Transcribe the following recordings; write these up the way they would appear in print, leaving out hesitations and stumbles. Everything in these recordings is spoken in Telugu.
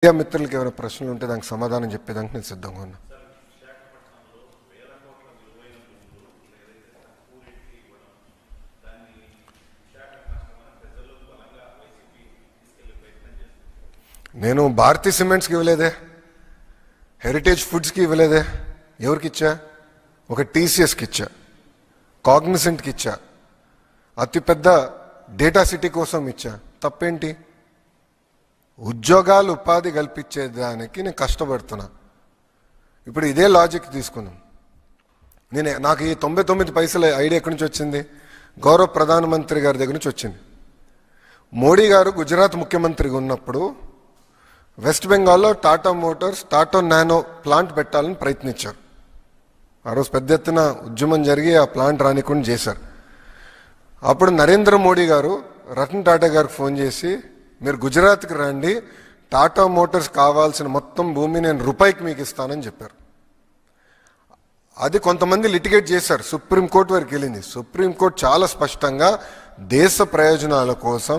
మీడియా మిత్రులకి ఏమైనా ప్రశ్నలు ఉంటే దానికి సమాధానం చెప్పేదానికి నేను సిద్ధంగా ఉన్నా. నేను భారతీ సిమెంట్స్కి ఇవ్వలేదే, హెరిటేజ్ ఫుడ్స్కి ఇవ్వలేదే. ఎవరికి ఇచ్చా? ఒక టీసీఎస్కి ఇచ్చా, కాగ్నిసెంట్కి ఇచ్చా, అతిపెద్ద డేటా సిటీ కోసం ఇచ్చా. తప్పేంటి? ఉద్యోగాలు ఉపాధి కల్పించేదానికి నేను కష్టపడుతున్నా. ఇప్పుడు ఇదే లాజిక్ తీసుకున్నాం. నాకు ఈ 99 పైసల ఐడియా ఎక్కడి నుంచి వచ్చింది? గౌరవ ప్రధానమంత్రి గారి దగ్గర నుంచి వచ్చింది. మోడీ గారు గుజరాత్ ముఖ్యమంత్రిగా ఉన్నప్పుడు వెస్ట్ బెంగాల్లో Tata Motors Tata nano plant పెట్టాలని ప్రయత్నించారు. ఆ రోజు పెద్ద ఎత్తున ఉద్యమం జరిగి ఆ ప్లాంట్ రానికుండా చేశారు. అప్పుడు నరేంద్ర మోడీ గారు రతన్ టాటా గారికి ఫోన్ చేసి, మీరు గుజరాత్కి రండి, టాటా మోటార్స్ కావాల్సిన మొత్తం భూమి నేను రూపాయికి మీకు ఇస్తానని చెప్పారు. అది కొంతమంది లిటిగేట్ చేశారు, సుప్రీంకోర్టు వరకు వెళ్ళింది. సుప్రీంకోర్టు చాలా స్పష్టంగా దేశ ప్రయోజనాల కోసం,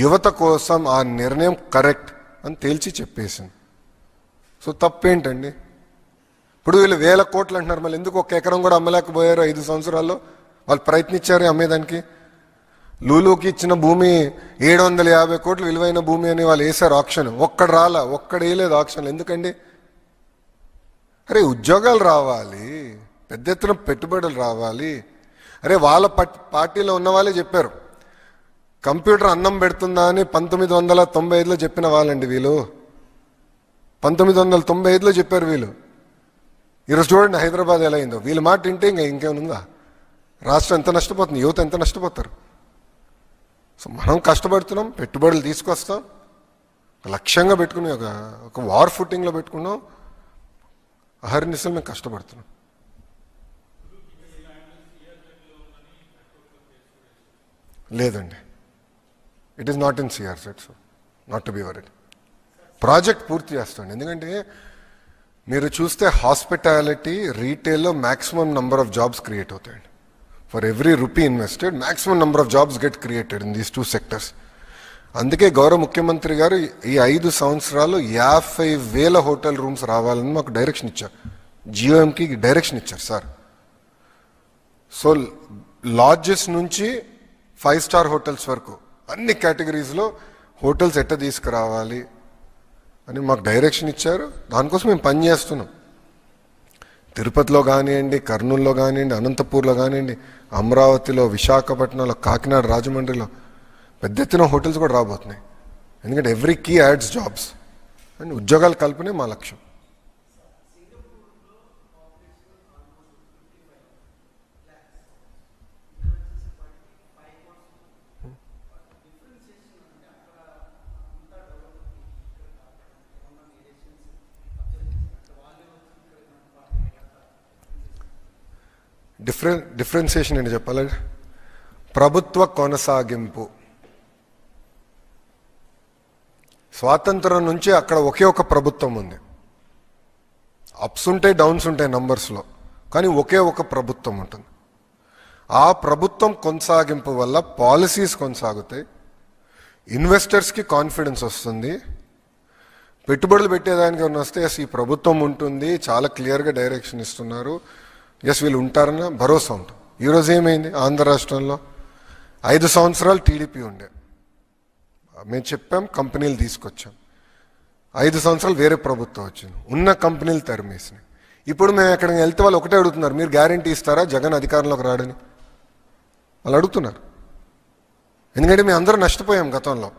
యువత కోసం ఆ నిర్ణయం కరెక్ట్ అని తేల్చి చెప్పేసింది. సో తప్పేంటండి? ఇప్పుడు వీళ్ళు 1000 కోట్లు అంటున్నారు, మళ్ళీ ఎందుకు 1 ఎకరం కూడా అమ్మలేకపోయారు 5 సంవత్సరాల్లో? వాళ్ళు ప్రయత్నించారు అమ్మేదానికి. లూలుకి ఇచ్చిన భూమి 750 కోట్లు విలువైన భూమి అని వాళ్ళు వేశారు ఆక్షన్. ఒక్కడు వేయలేదు ఆక్షన్. ఎందుకండి? అరే ఉద్యోగాలు రావాలి, పెద్ద ఎత్తున పెట్టుబడులు రావాలి. అరే వాళ్ళ పార్టీలో ఉన్న వాళ్ళే చెప్పారు, కంప్యూటర్ అన్నం పెడుతుందా అని 1995లో చెప్పిన వాళ్ళండి వీళ్ళు. 1995లో చెప్పారు వీళ్ళు. ఈరోజు చూడండి హైదరాబాద్ ఎలా అయిందో. వీళ్ళ మాట వింటే ఇంకేముందా? రాష్ట్రం ఎంత నష్టపోతుంది, యువత ఎంత నష్టపోతారు. సో మనం కష్టపడుతున్నాం, పెట్టుబడులు తీసుకొస్తాం, లక్ష్యంగా పెట్టుకుని ఒక వార్ ఫుటింగ్లో పెట్టుకున్నాం. అహర్నిశలు మేము కష్టపడుతున్నాం. లేదండి, it is not in CR set, so not to be worried. Project పూర్తి చేస్తాండి. ఎందుకంటే మీరు చూస్తే హాస్పిటాలిటీ, రీటైల్లో maximum number of jobs create అవుతాయండి. For every rupee invested, maximum number of jobs get created in these 2 sectors. అందుకే గౌరవ ముఖ్యమంత్రి గారు ఈ 5 సంవత్సరాలు 50,000 హోటల్ రూమ్స్ రావాలని మాకు డైరెక్షన్ ఇచ్చారు. జియోఎంకి డైరెక్షన్ ఇచ్చారు సార్. సో లాడ్జెస్ నుంచి 5 స్టార్ హోటల్స్ వరకు అన్ని కేటగిరీస్లో హోటల్స్ ఎట్ట తీసుకురావాలి అని మాకు డైరెక్షన్ ఇచ్చారు. దానికోసం మేము పనిచేస్తున్నాం. తిరుపతిలో కానివ్వండి, కర్నూలులో కానివ్వండి, అనంతపూర్లో కానివ్వండి, అమరావతిలో, విశాఖపట్నంలో, కాకినాడ, రాజమండ్రిలో పెద్ద ఎత్తున హోటల్స్ కూడా రాబోతున్నాయి. ఎందుకంటే every key adds jobs and ఉద్యోగాలు కల్పనే మా లక్ష్యం. డిఫరెన్సియేషన్ ఏంటి చెప్పాలి? ప్రభుత్వ కొనసాగింపు. స్వాతంత్రం నుంచి అక్కడ ఒకే ఒక ప్రభుత్వం ఉంది. అప్స్ ఉంటాయి, డౌన్స్ ఉంటాయి నంబర్స్లో, కానీ ఒకే ఒక ప్రభుత్వం ఉంటుంది. ఆ ప్రభుత్వం కొనసాగింపు వల్ల పాలసీస్ కొనసాగుతాయి, ఇన్వెస్టర్స్కి కాన్ఫిడెన్స్ వస్తుంది. పెట్టుబడులు పెట్టేదానికి వస్తే ఈ ప్రభుత్వం ఉంటుంది, చాలా క్లియర్గా డైరెక్షన్ ఇస్తున్నారు, వీళ్ళు ఉంటారన్న భరోసా ఉంటుంది. ఈరోజు ఏమైంది? ఆంధ్ర రాష్ట్రంలో 5 సంవత్సరాలు టీడీపీ ఉండే, మేము చెప్పాం, కంపెనీలు తీసుకొచ్చాం. 5 సంవత్సరాలు వేరే ప్రభుత్వం వచ్చింది, ఉన్న కంపెనీలు తరిమేసినాయి. ఇప్పుడు మేము ఎక్కడికి వెళ్తే వాళ్ళు ఒకటే అడుగుతున్నారు, మీరు గ్యారంటీ ఇస్తారా జగన్ అధికారంలోకి రాడని వాళ్ళు అడుగుతున్నారు. ఎందుకంటే మేము అందరూ నష్టపోయాం గతంలో,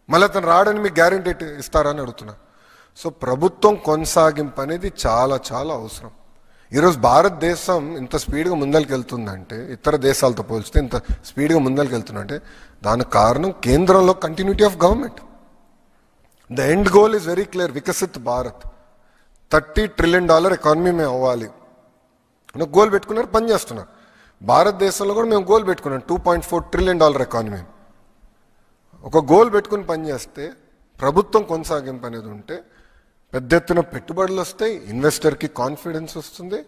మళ్ళీ అతను రాడని మీకు గ్యారంటీ ఇస్తారా అని అడుగుతున్నారు. సో ప్రభుత్వం కొనసాగింపు అనేది చాలా చాలా అవసరం. ఈరోజు భారతదేశం ఇంత స్పీడ్గా ముందరికి వెళ్తుందంటే, ఇతర దేశాలతో పోల్చితే ఇంత స్పీడ్గా ముందరికి వెళ్తుందంటే దానికి కారణం కేంద్రంలో continuity of government. The end goal is very clear, Viksit Bharat. $30 trillion economy మేము అవ్వాలి అని గోల్ పెట్టుకున్నారు, పని చేస్తున్నారు. భారతదేశంలో కూడా మేము గోల్ పెట్టుకున్నాం, $2.4 ట్రిలియన్ ఎకానమీ. ఒక గోల్ పెట్టుకుని పనిచేస్తే, ప్రభుత్వం కొనసాగింపు అనేది ఉంటే పెద్ద ఎత్తున పెట్టుబడులు వస్తాయి, ఇన్వెస్టర్కి కాన్ఫిడెన్స్ వస్తుంది,